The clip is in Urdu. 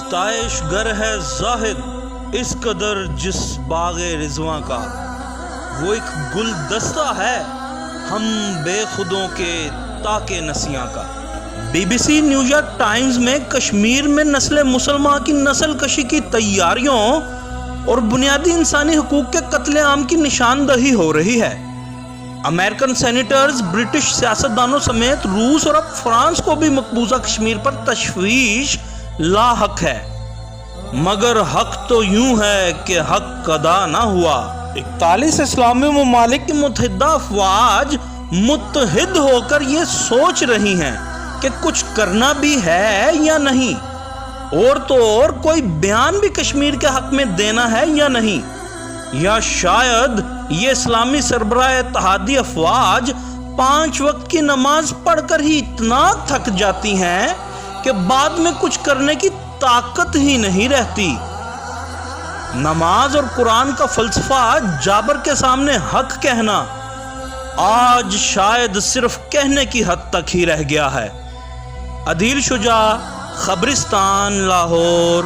ستائش گر ہے زاہد اس قدر جس باغ رضواں کا، وہ ایک گلدستہ ہے ہم بے خودوں کے تاکے نسیاں کا۔ BBC نیو یارک ٹائمز میں کشمیر میں نسل مسلمہ کی نسل کشی کی تیاریوں اور بنیادی انسانی حقوق کے قتل عام کی نشاندہی ہو رہی ہے۔ امریکن سینیٹرز، برٹش سیاستدانوں سمیت روس اور اب فرانس کو بھی مقبوضہ کشمیر پر تشویش لاحق ہے، مگر حق تو یوں ہے کہ حق ادا نہ ہوا۔ 41 اسلامی ممالک کی متحدہ افواج متحد ہو کر یہ سوچ رہی ہیں کہ کچھ کرنا بھی ہے یا نہیں، اور تو اور کوئی بیان بھی کشمیر کے حق میں دینا ہے یا نہیں، یا شاید یہ اسلامی سربراہ اتحادی افواج 5 وقت کی نماز پڑھ کر ہی اتنا تھک جاتی ہیں کہ بعد میں کچھ کرنے کی طاقت ہی نہیں رہتی۔ نماز اور قرآن کا فلسفہ جابر کے سامنے حق کہنا آج شاید صرف کہنے کی حد تک ہی رہ گیا ہے۔ عدیل شجاع، خبرستان، لاہور۔